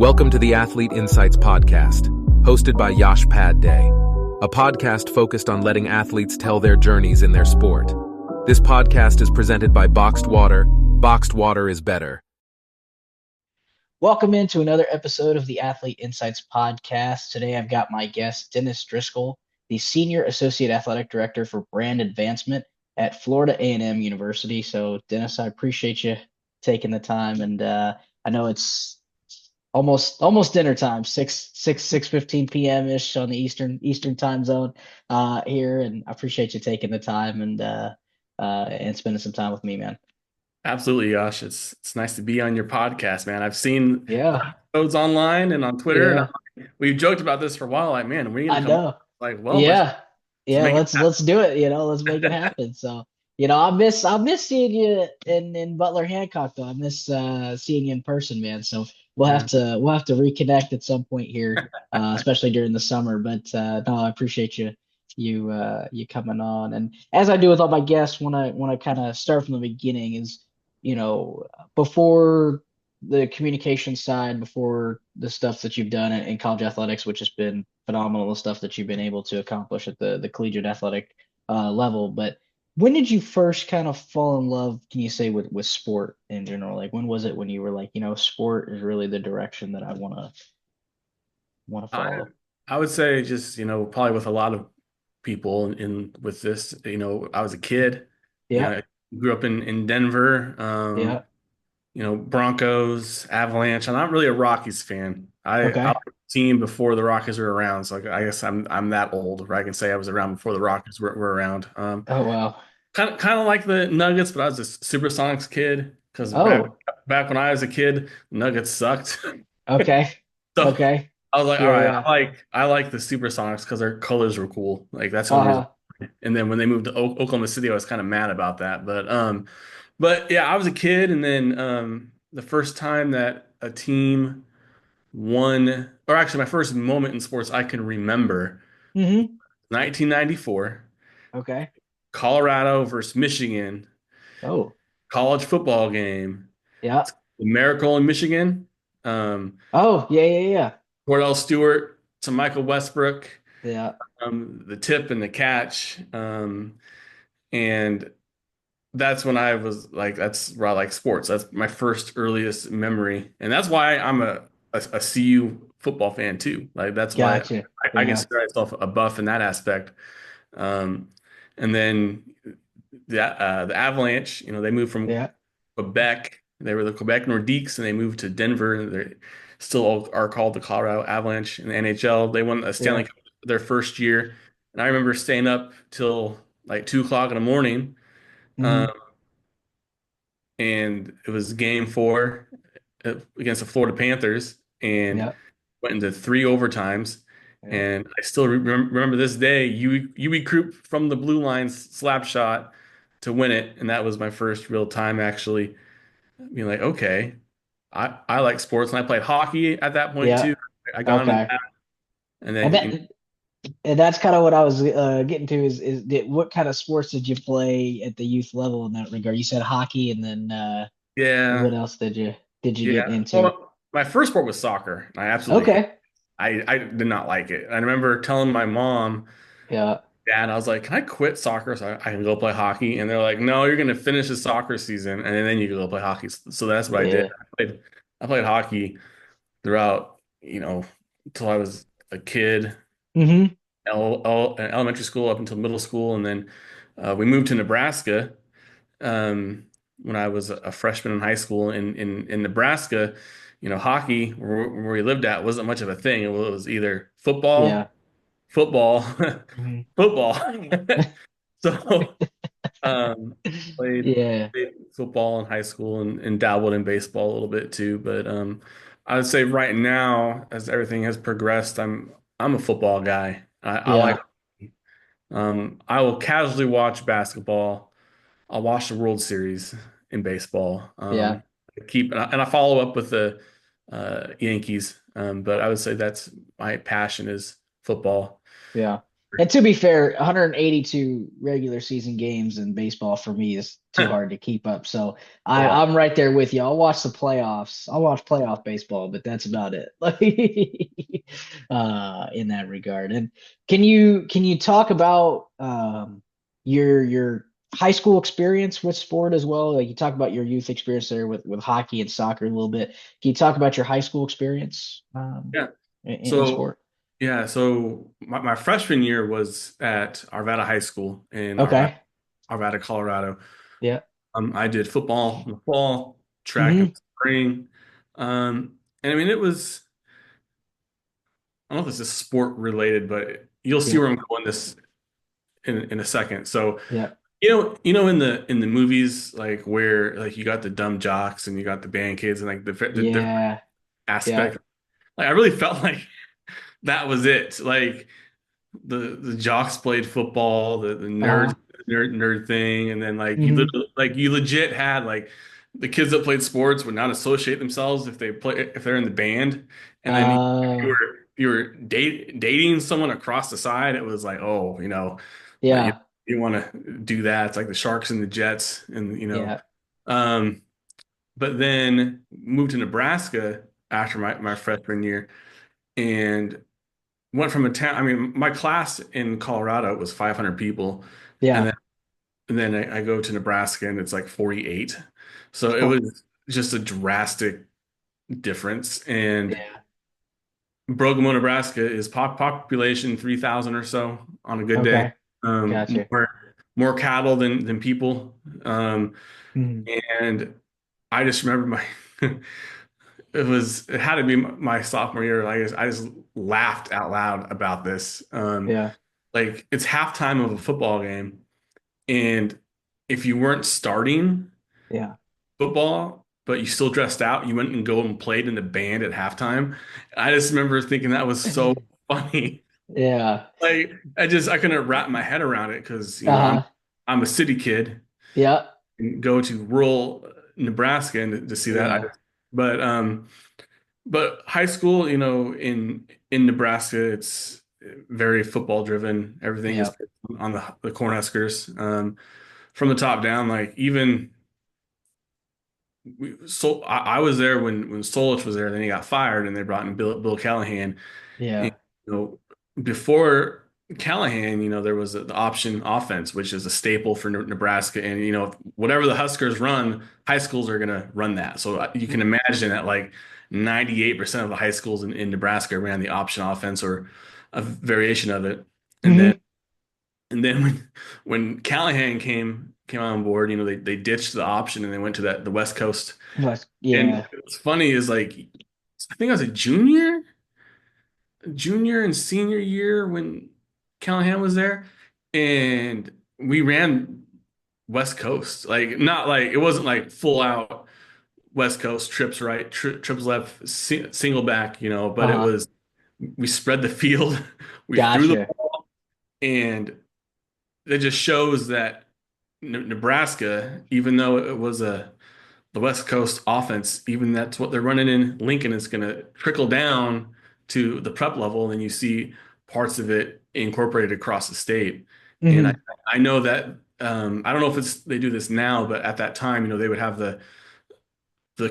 Welcome to the Athlete Insights Podcast, hosted by Yash Pad Day, a podcast focused on letting athletes tell their journeys in their sport. This podcast is presented by Boxed Water. Boxed water is better. Welcome into another episode of the Athlete Insights Podcast. Today I've got my guest, Dennis Driscoll, the Senior Associate Athletic Director for Brand Advancement at Florida A&M University. So, Dennis, I appreciate you taking the time, and I know it's almost dinner time, 6:15 p.m. ish on the Eastern time zone here, and I appreciate you taking the time and spending some time with me, man. Absolutely, Josh. It's nice to be on your podcast, man. I've seen Yeah, episodes online and on Twitter, and yeah, we've joked about this for a while. Like, man, when are you I gonna come? know. Like, well, Yeah. let's Yeah, make it let's do it, let's make it happen. So, I miss seeing you in Butler Hancock though. I miss seeing you in person, man. So happen. we'll have to reconnect at some point here, especially during the summer. But no, I appreciate you coming on. And as I do with all my guests, when I kind of start from the beginning is, you know, before the communication side, before the stuff that you've done in college athletics, which has been phenomenal, the stuff that you've been able to accomplish at the collegiate athletic level. But when did you first kind of fall in love, can you say, with sport in general? Like when was it when you were like, sport is really the direction that I wanna I follow? I would say just, probably with a lot of people with this, I was a kid. Yeah, I grew up in Denver. yeah. Broncos, Avalanche. I'm not really a Rockies fan. I Okay. was a team before the Rockies were around, so I guess I'm that old, where I can say I was around before the Rockies were around. Oh wow. Kind of like the Nuggets, but I was a Supersonics kid because Oh, back when I was a kid, Nuggets sucked. okay. So Okay. I was like, all Yeah, right, yeah. I like the Supersonics because their colors were cool. Like that's the only reason. Uh-huh. And then when they moved to Oklahoma City, I was kind of mad about that. But yeah, I was a kid, and then the first time that a team won, or actually my first moment in sports I can remember, Mm-hmm. 1994, Okay. Colorado versus Michigan, Oh, college football game, yeah. Miracle in Michigan, Oh, yeah, yeah, yeah. Cordell Stewart to Michael Westbrook, Yeah. the tip and the catch, and that's when I was like, that's where I like sports. That's my first earliest memory, and that's why I'm a CU football fan too. Like that's why Gotcha. I Yeah. consider myself a buff in that aspect. Um, and then the Avalanche, they moved from Yeah. Quebec. They were the Quebec Nordiques, and they moved to Denver. And they still are called the Colorado Avalanche in the NHL. They won a Stanley Yeah. Cup their first year, and I remember staying up till like 2 o'clock in the morning. Um, Mm-hmm. and it was game four against the Florida Panthers, and Yeah. went into three overtimes. Yeah. And I still remember this day. You recruit from the blue line slap shot to win it, and that was my first real time actually being like, okay, I like sports, and I played hockey at that point Yeah. too. I got into Okay. that, and And then that and that's kind of what I was getting to is what kind of sports did you play at the youth level in that regard? You said hockey, and then yeah, what else did you get yeah. into? Well, my first sport was soccer. I absolutely Okay. I did not like it. I remember telling my mom, Yeah. Dad, I was like, can I quit soccer so I can go play hockey? And they're like, no, you're going to finish the soccer season and then you can go play hockey. So that's what I did. Yeah. I played hockey throughout, until I was a kid, Mm-hmm. elementary school up until middle school. And then we moved to Nebraska um, when I was a freshman in high school. In Nebraska, hockey where we lived at wasn't much of a thing. It was either football, Yeah. football, Mhm. football. So played, Yeah. played football in high school and dabbled in baseball a little bit too. But I would say right now, as everything has progressed, I'm a football guy. I like Yeah. I will casually watch basketball. I'll watch the World Series in baseball. Yeah. I follow up with the Yankees. But I would say that's my passion is football. Yeah. And to be fair, 182 regular season games in baseball for me is too hard to keep up. So Yeah. I'm right there with you. I'll watch the playoffs. I'll watch playoff baseball, but that's about it. Like in that regard. And can you talk about your high school experience with sport as well? Like you talk about your youth experience there with hockey and soccer a little bit. Can you talk about your high school experience Yeah. in So sport? yeah, so my freshman year was at Arvada High School in Okay. Arvada, Colorado. Yeah. I did football in the fall, track in Hmm. the spring. And I mean, it was, I don't know if this is sport related, but you'll see Yeah. where I'm going this in a second. So, Yeah. in the movies, like where like you got the dumb jocks and you got the band kids and like the different Yeah. Yeah. aspect. Like I really felt like that was it. Like the jocks played football, the Uh-huh. nerd thing, and then like Hmm. you legit had like the kids that played sports would not associate themselves if they're in the band, and then Uh, you were dating someone across the side. It was like, oh, like yeah. you want to do that. It's like the Sharks and the Jets, and Yeah. um, but then moved to Nebraska after my freshman year and went from a town. I mean, my class in Colorado was 500 people, and Yeah. then I go to Nebraska and it's like 48. So it was just a drastic difference. And Yeah. Brogamo, Nebraska is population 3,000 or so on a good day. Okay. Gotcha. More cattle than people. Um, Hmm. and I just remember it had to be my sophomore year. I just laughed out loud about this. Yeah. Like it's halftime of a football game, and if you weren't starting Yeah. football, but you still dressed out, you went and go and played in the band at halftime. I just remember thinking that was so funny. Yeah. Like I couldn't wrap my head around it because Uh-huh. I'm a city kid Yeah. and go to rural Nebraska and to see that. Yeah. But but high school, in Nebraska, it's very football driven. Everything is Yeah. on the Cornhuskers. From the top down, like even I was there when Solich was there. Then he got fired, and they brought in Bill Callahan. And, Yeah. you know, before Callahan, there was the option offense, which is a staple for Nebraska. And whatever the Huskers run, high schools are going to run that. So you can imagine that like 98% of the high schools in Nebraska ran the option offense or a variation of it. And then Hmm. and then when Callahan came on board, they ditched the option and they went to the West Coast. But And yeah. what's funny is like I think I was a junior and senior year when Callahan was there, and we ran West Coast. Like not like it wasn't like full out West Coast trips right, trips left, single back, but it Uh-huh. was we spread the field, we threw the Gotcha. ball, and it just shows that Nebraska, even though it was the West Coast offense, even that's what they're running in Lincoln, is going to trickle down to the prep level, and then you see parts of it incorporated across the state. And Hmm. I know that I don't know if they do this now, but at that time, they would have the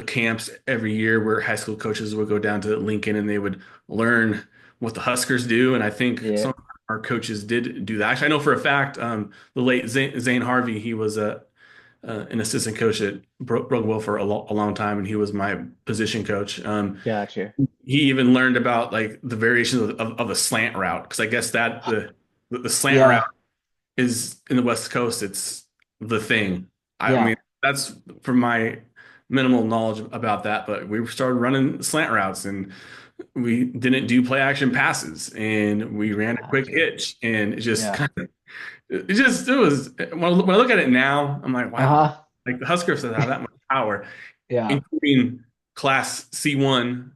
camps every year where high school coaches would go down to Lincoln and they would learn what the Huskers do. And I think Yeah. some of our coaches did do that. Actually, I know for a fact the late Zane Harvey, he was an assistant coach at Brookville for a long time, and he was my position coach. Gotcha. He even learned about like the variations of the slant route because I guess that the slant route Yeah. is in the West Coast. It's the thing. I Yeah. mean, that's from my minimal knowledge about that, but we started running slant routes and we didn't do play action passes and we ran a quick Gotcha. hitch and it just Yeah. kind of it was when I look at it now, I'm like, wow, Uh-huh. like the Huskers have that much power, Yeah. including Class C1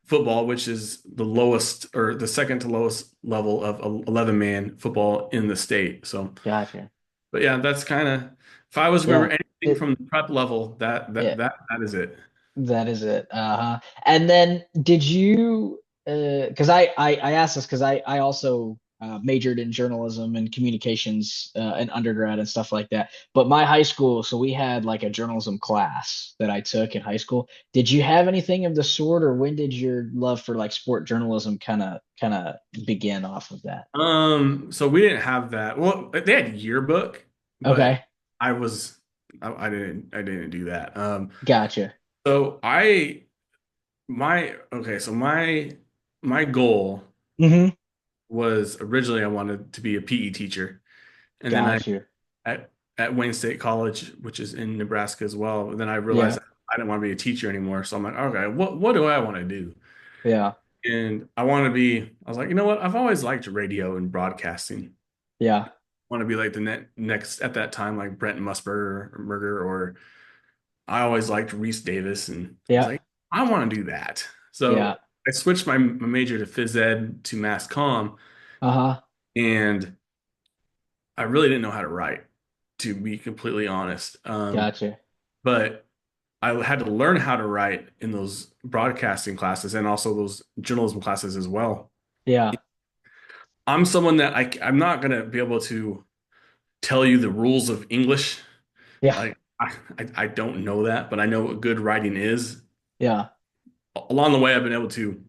football, which is the lowest or the second to lowest level of 11 man football in the state. So, Gotcha. but yeah, that's kind of if I was to Yeah. remember anything It from the prep level, yeah. that is it. That is it. And then did you because I asked this because I also majored in journalism and communications in undergrad and stuff like that. But my high school, so we had like a journalism class that I took in high school. Did you have anything of the sort, or when did your love for like sport journalism kind of begin off of that? So we didn't have that. Well, they had yearbook, but Okay, I was I didn't do that. gotcha. So I my okay, so my goal Mm-hmm. was originally I wanted to be a PE teacher, and then Gotcha. at Wayne State College, which is in Nebraska as well. And then I realized Yeah, I didn't want to be a teacher anymore. So I'm like, okay, what do I want to do? yeah, And I was like, you know what? I've always liked radio and broadcasting. yeah, Want to be like the next at that time, like Brent Musburger, or I always liked Reese Davis, and I was yeah, like, I want to do that. yeah. So I switched my major to phys ed to mass comm, Uh-huh. and I really didn't know how to write, to be completely honest. Gotcha. But I had to learn how to write in those broadcasting classes and also those journalism classes as well. Yeah, I'm someone that I'm not going to be able to tell you the rules of English. yeah, Like I don't know that, but I know what good writing is. yeah, Along the way, I've been able to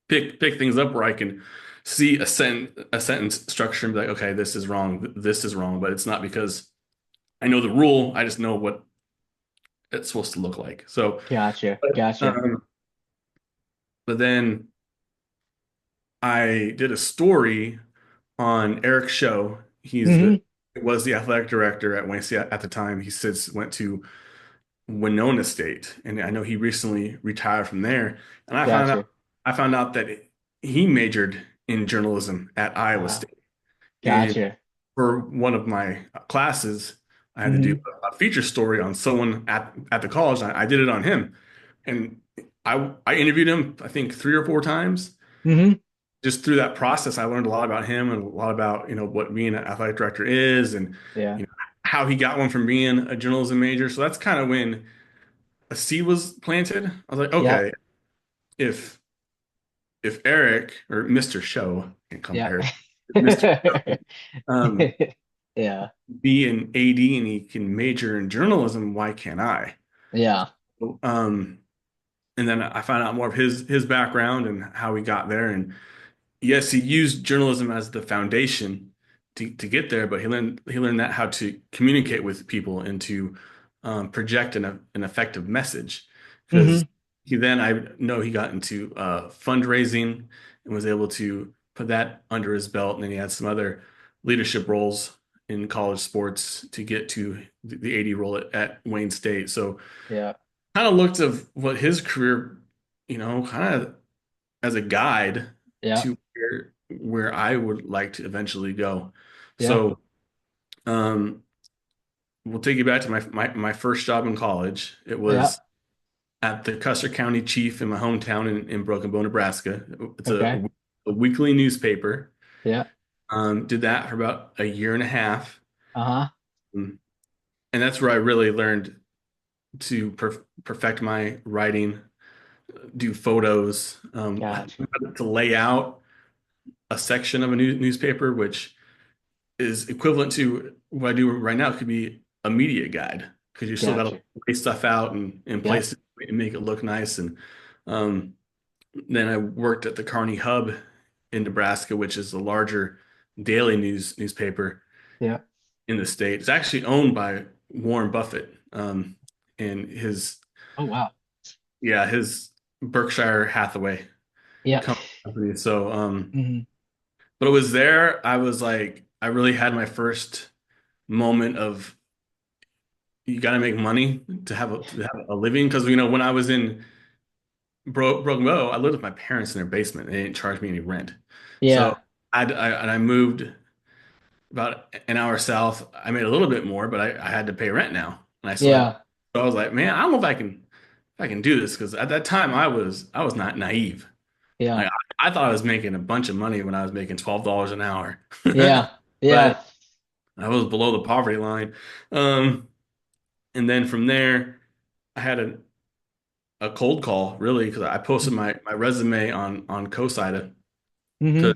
pick things up where I can see a sentence structure and be like, okay, this is wrong, this is wrong, but it's not because I know the rule. I just know what it's supposed to look like. So, gotcha, but, gotcha. but then I did a story on Eric's show. Mm-hmm. Was the athletic director at Wayne State at the time. He since went to Winona State, and I know he recently retired from there. And Gotcha. I found out that he majored in journalism at Iowa Uh, State. And gotcha. for one of my classes, I had to do Mm-hmm. a feature story on someone at the college. I did it on him, and I interviewed him I think 3 or 4 times. Mm-hmm. Just through that process, I learned a lot about him and a lot about what being an athletic director is, and Yeah, you know how he got one from being a journalism major. So that's kind of when a seed was planted. I was like, yeah, okay, if Eric or Mr. Show, can't call him yeah. Eric, Mr. Show, um, Yeah, be an AD and he can major in journalism, why can't I? yeah, Um, and then I found out more of his background and how he got there. And yes, he used journalism as the foundation to get there, but he learned that how to communicate with people and to project an effective message. mm-hmm. Because I know he got into fundraising and was able to put that under his belt, and then he had some other leadership roles in college sports to get to the AD role at Wayne State. So Yeah, kind of looked of what his career, kind of as a guide yeah, to where I would like to eventually go. yeah, So, we'll take you back to my first job in college. It yeah. was at the Custer County Chief in my hometown in Broken Bow, Nebraska. It's Okay. a weekly newspaper. Yeah. Did that for about a year and a half. Uh-huh. Um, and that's where I really learned to perfect my writing, do photos, Gotcha. to lay out a section of a newspaper, which is equivalent to what I do right now. It could be a media guide because you still got to Gotcha. lay stuff out and Yeah. place it and make it look nice. And um, then I worked at the Kearney Hub in Nebraska, which is the larger daily newspaper Yeah. in the state. It's actually owned by Warren Buffett, and Oh wow. his Berkshire Hathaway Yeah. company. So, Hmm. but it was there. I was like, I really had my first moment of you got to make money to have a living because when I was in Broken Bow, I lived with my parents in their basement. They didn't charge me any rent, so Yeah. I moved about an hour south. I made a little bit more, but I had to pay rent now, and I still had. Yeah. So I was like, man, I don't know if I can do this because at that time I was not naive. Yeah. Like I thought I was making a bunch of money when I was making $12 an hour, Yeah. Yeah. but I was below the poverty line. Um, and then from there, I had a cold call really because I posted my resume on CoSIDA to Hmm.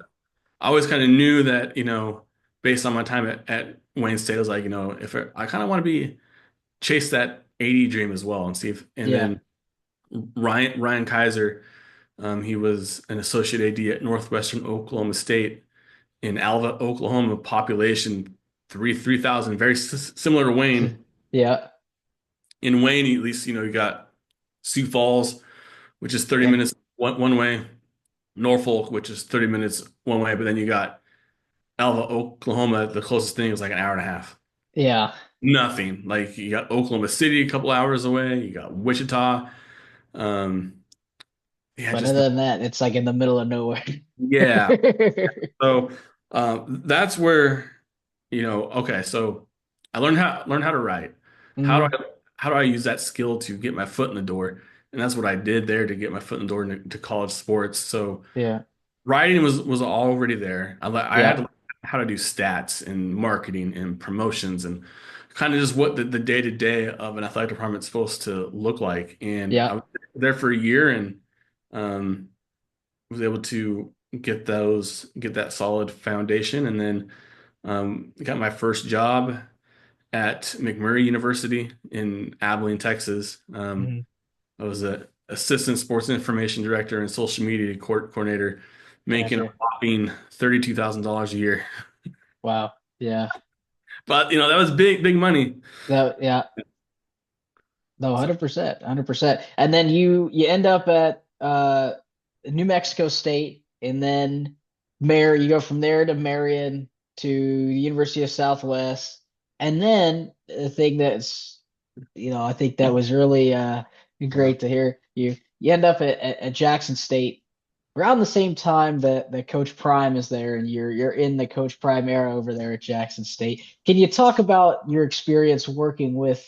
I always kind of knew that, based on my time at Wayne State, I was like, if I kind of want to chase that 80 dream as well and see if, and Yeah. then Ryan Kaiser, he was an associate AD at Northwestern Oklahoma State in Alva, Oklahoma, population 3,000, very similar to Wayne. Yeah. In Wayne, at least, you got Sioux Falls, which is 30 Yep. minutes one way, Norfolk, which is 30 minutes one way, but then you got Alva, Oklahoma, the closest thing is like an hour and a half. Yeah. Nothing. Like you got Oklahoma City a couple hours away, you got Wichita. Um, yeah, But just other than that, it's like in the middle of nowhere. yeah. So that's where, okay, so I learned how to write. How Hmm. do I how do I use that skill to get my foot in the door? And that's what I did there to get my foot in the door into college sports. So Yeah. writing was already there. I had Yeah. to learn how to do stats and marketing and promotions and kind of just what the day-to-day of an athletic department is supposed to look like. And I Yeah. was there for a year and um, was able to get that solid foundation, and then got my first job at McMurray University in Abilene, Texas. Hmm. I was a assistant sports information director and social media coordinator, making a Gotcha. whopping $32,000 a year. Wow. Yeah. But that was big money. Yeah. No, So 100%, 100%. And then you end up at New Mexico State, and then you go from there to Marion to the University of Southwest, and then the thing that's, I think that was really great to hear. You end up at Jackson State around the same time that Coach Prime is there, and you're in the Coach Prime era over there at Jackson State. Can you talk about your experience working with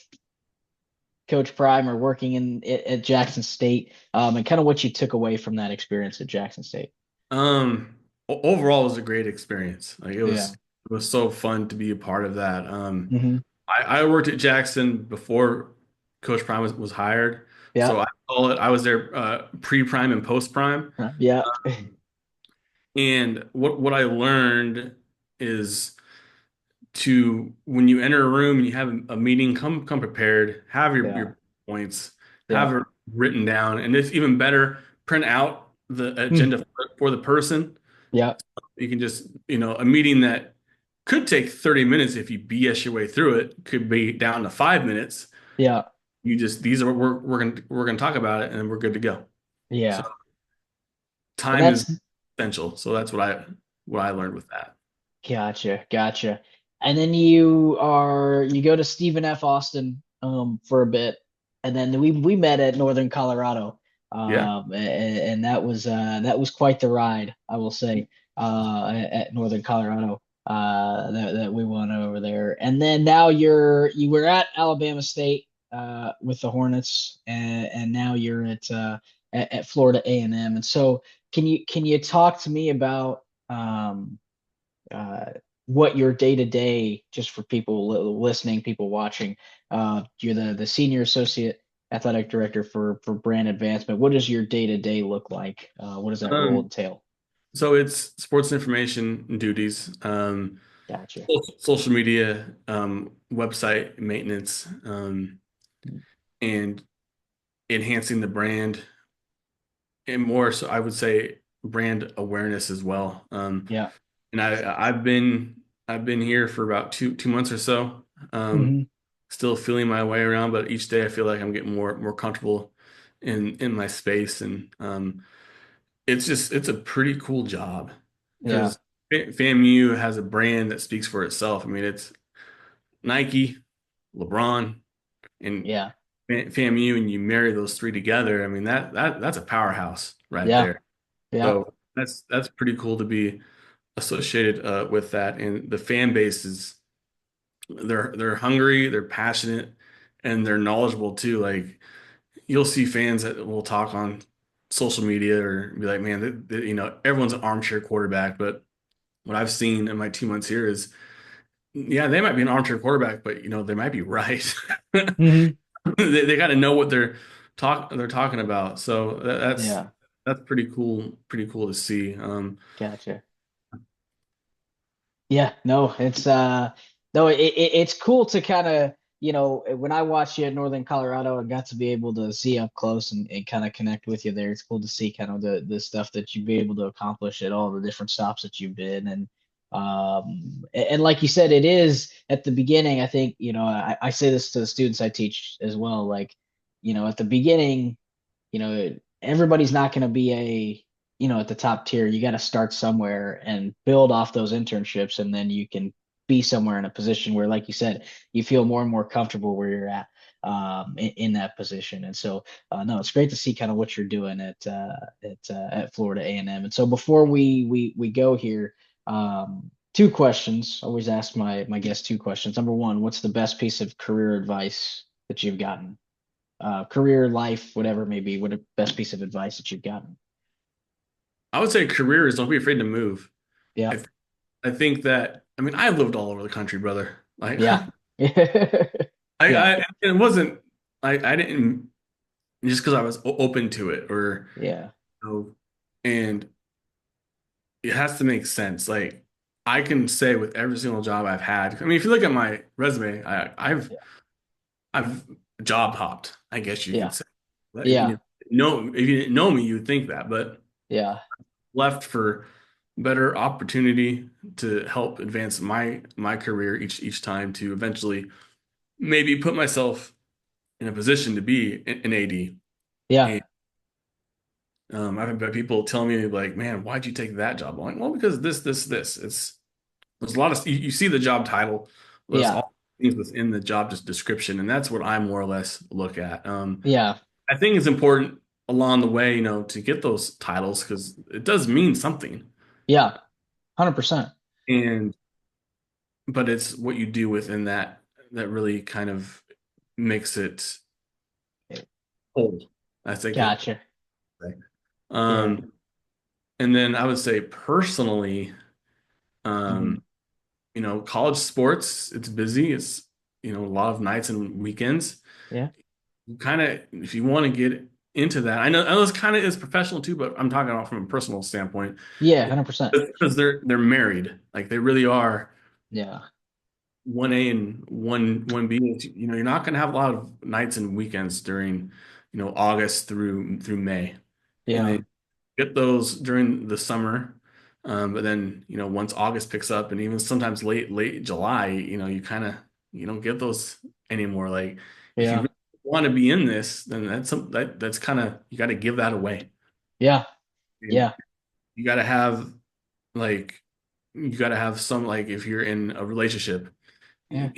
Coach Prime or working at Jackson State, and kind of what you took away from that experience at Jackson State? overall, it was a great experience. Like Yeah. it was so fun to be a part of that. Hmm. I worked at Jackson before Coach Prime was hired. So Yeah. I was there pre-prime and post-prime. Yeah. And what I learned is to when you enter a room and you have a meeting, come prepared, have Yeah. your points, Yeah. have it written down, and it's even better, print out the Mm. agenda for the person. Yeah. You can just, a meeting that could take 30 minutes if you BS your way through it, could be down to 5 minutes. Yeah. These are what we're gonna talk about it, and we're good to go. So Yeah. And time is that's essential. So that's what I learned with that. Gotcha, gotcha. And then you go to Stephen F. Austin for a bit, and then we met at Northern Colorado, Yeah. and that was quite the ride, I will say, at Northern Colorado, that we went over there. And then now you were at Alabama State with the Hornets, and now you're at Florida A&M. And so can you talk to me about uh, what your day to day, just for people listening, people watching, you're the senior associate athletic director for brand advancement. What does your day to day look like? What does that role Um, entail? so it's sports information duties, Gotcha. social media, website maintenance, and enhancing the brand, and more so I would say brand awareness as well. Yeah. And I've been here for about two months or so. Hmm. Still feeling my way around, but each day I feel like I'm getting more comfortable in my space, and it's a pretty cool job Yeah. because FAMU has a brand that speaks for itself. I mean, it's Nike, LeBron, and Yeah. FAMU, and you marry those three together. I mean, that's a powerhouse right Yeah. there. Yeah. So that's pretty cool to be associated with that. And the fan base is they're hungry, they're passionate, and they're knowledgeable too. Like you'll see fans that will talk on social media or be like, man, everyone's an armchair quarterback. But what I've seen in my 2 months here is, yeah, they might be an armchair quarterback, but they might be right. Hmm. They got to know what they're talking about. So that's Yeah. that's pretty cool to see. Gotcha. Yeah, no, it's no, it's cool to kind of, when I watched you at Northern Colorado and got to be able to see up close and kind of connect with you there. It's cool to see kind of the stuff that you've been able to accomplish at all the different stops that you've been. And like you said, it is at the beginning, I think, I say this to the students I teach as well, like, at the beginning, everybody's not going to be at the top tier. You got to start somewhere and build off those internships, and then you can be somewhere in a position where, like you said, you feel more and more comfortable where you're at in that position. And so, no, it's great to see kind of what you're doing at Florida A&M. And so, before we go here, two questions. I always ask my guests two questions. Number one, what's the best piece of career advice that you've gotten? Career, life, whatever it may be, what the best piece of advice that you've gotten? I would say careers, don't be afraid to move. I, Yeah, th- I think that, I mean, I've lived all over the country, brother. Like, yeah, yeah, it wasn't, I didn't, just because I was open to it or, yeah, you know, and it has to make sense. Like, I can say with every single job I've had, I mean, if you look at my resume, yeah, I've job hopped, I guess you yeah, could say. But yeah, if you didn't know me, you'd think that, but yeah, left for better opportunity to help advance my career each time to eventually maybe put myself in a position to be an AD. yeah, And I've had people tell me like, "Man, why'd you take that job?" I'm like, "Well, because this. There's a lot of you see the job title, there's yeah, all things within the job description, and that's what I more or less look at. yeah, I think it's important along the way, to get those titles because it does mean something. yeah, 100%. And but it's what you do within that that really kind of makes it whole. I think it. Gotcha. Yeah. Um, and then I would say personally, Hmm. um, college sports, it's busy. It's, a lot of nights and weekends. Yeah. You kind of, if you want to get into that, I know it's kind of is professional too, but I'm talking about from a personal standpoint. Yeah, It's 100%. because they're married, like they really are. Yeah. 1A and one B. You're not going to have a lot of nights and weekends during, August through May, and Yeah. then get those during the summer. But then, once August picks up, and even sometimes late July, you don't get those anymore. Like if you Yeah. really want to be in this, then that's kind of you got to give that away, Yeah. and Yeah. you got to have like you got to have some like if you're in a relationship Yeah.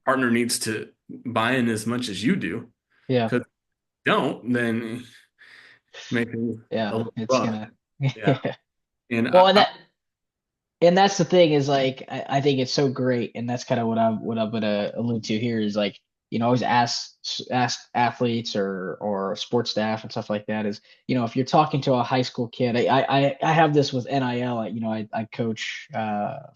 partner needs to buy in as much as you do. Yeah. Because if you don't, then make things a Yeah. little It's rough. gonna. Yeah. And Well, and that's the thing is like I think it's so great, and that's kind of what I'm gonna allude to here is like always ask athletes or sports staff and stuff like that is if you're talking to a high school kid, I have this with NIL. I coach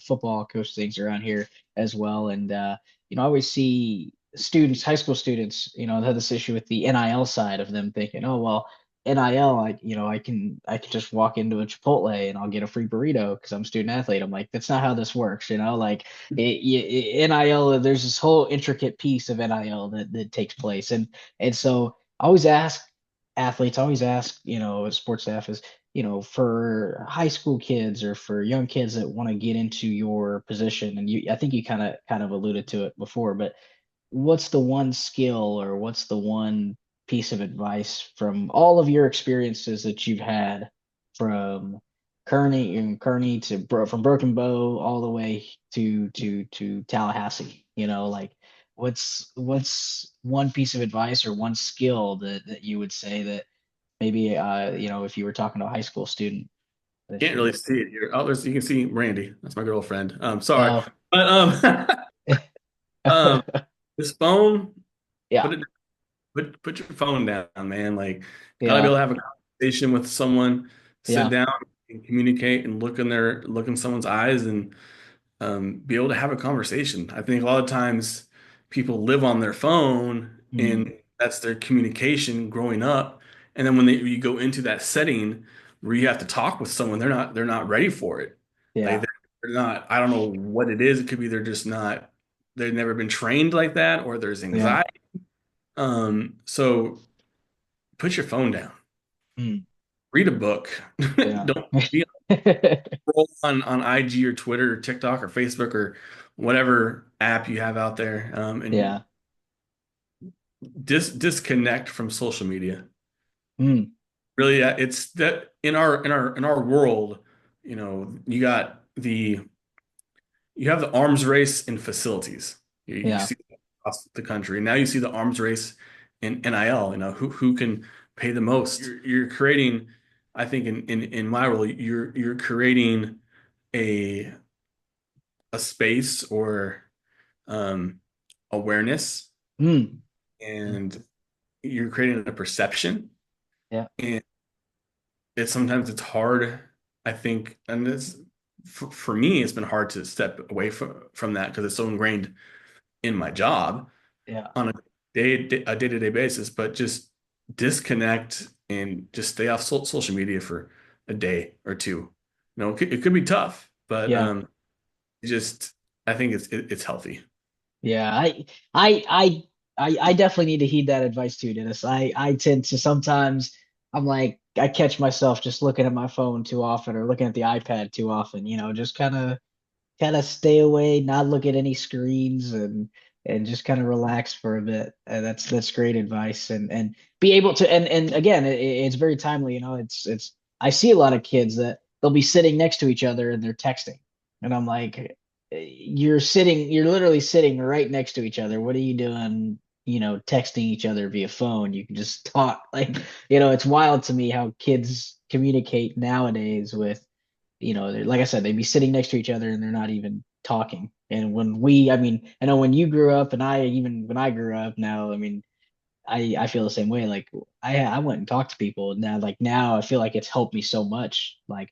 football, coach things around here as well, and I always see students, high school students, have this issue with the NIL side of them thinking, oh well, NIL, I can just walk into a Chipotle and I'll get a free burrito because I'm a student athlete. I'm like, that's not how this works, like NIL. There's this whole intricate piece of NIL that takes place, and so I always ask athletes, I always ask sports staff is for high school kids or for young kids that want to get into your position, and I think you kind of alluded to it before, but what's the one skill or what's the one piece of advice from all of your experiences that you've had from Kearney to from Broken Bow all the way to Tallahassee? Like what's one piece of advice or one skill that you would say that maybe if you were talking to a high school student that can't really should. see it here. Oh, you can see Randy. That's my girlfriend. Sorry. Oh. But um this phone, Yeah, put it put your phone down, man. Like gotta be able yeah, to have a conversation with someone, sit yeah, down and communicate and look in someone's eyes and be able to have a conversation. I think a lot of times people live on their phone mm, and that's their communication growing up. And then when you go into that setting where you have to talk with someone, they're not ready for it. Like yeah, they're not, I don't know what it is. It could be they're just not, they've never been trained like that, or there's Yeah. anxiety. So put your phone down, Mm, read a book. yeah. Don't be on IG or Twitter or TikTok or Facebook or whatever app you have out there, and Yeah. disconnect from social media. Mm, Really, it's that in our world, you have the arms race in facilities. You yeah. see that across the country. Now you see the arms race in NIL. Who can pay the most. You're creating, I think in my role, you're creating a a space or um, awareness, Mm, mm, and you're creating a perception. yeah. And sometimes it's hard, I think, and it's for me, it's been hard to step away from that because it's so ingrained in my job Yeah. on a day-to-day basis. But just disconnect and just stay off social media for a day or two. It could be tough, but Yeah. it just I think it's healthy. Yeah. I, I, I definitely need to heed that advice too, Dennis. I tend to sometimes I'm like, I catch myself just looking at my phone too often or looking at the iPad too often, just kind of stay away, not look at any screens and just kind of relax for a bit. That's great advice and be able to and again it's very timely. It's I see a lot of kids that they'll be sitting next to each other and they're texting, and I'm like, you're literally sitting right next to each other. What are you doing? Texting each other via phone. You can just talk. Like, it's wild to me how kids communicate nowadays with like I said, they'd be sitting next to each other and they're not even talking. And I mean, I know when you grew up and even when I grew up now, I mean, I feel the same way. Like I went and talked to people now. Like now, I feel like it's helped me so much. Like,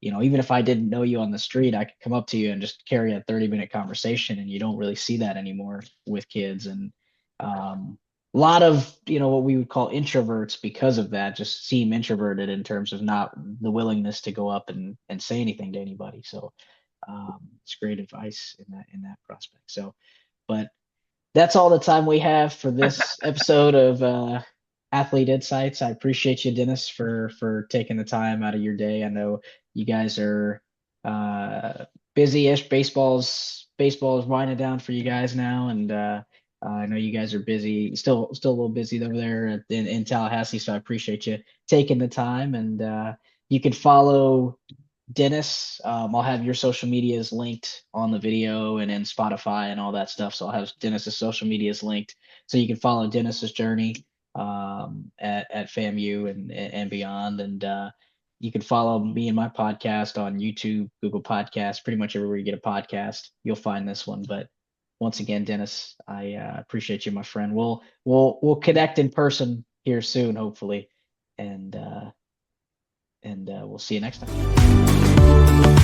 even if I didn't know you on the street, I could come up to you and just carry a 30-minute conversation, and you don't really see that anymore with kids. And a lot of what we would call introverts because of that just seem introverted in terms of not the willingness to go up and say anything to anybody. So it's great advice in that prospect. So, but that's all the time we have for this episode of Athlete Insights. I appreciate you, Dennis, for taking the time out of your day. I know you guys are busy-ish. Baseball's winding down for you guys now, and I know you guys are busy, still a little busy over there in Tallahassee. So I appreciate you taking the time, and you can follow Dennis. I'll have your social medias linked on the video and in Spotify and all that stuff. So I'll have Dennis's social medias linked so you can follow Dennis's journey at FAMU and beyond. And you can follow me and my podcast on YouTube, Google Podcasts, pretty much everywhere you get a podcast, you'll find this one. But once again, Dennis, I appreciate you, my friend. We'll connect in person here soon, hopefully, and we'll see you next time.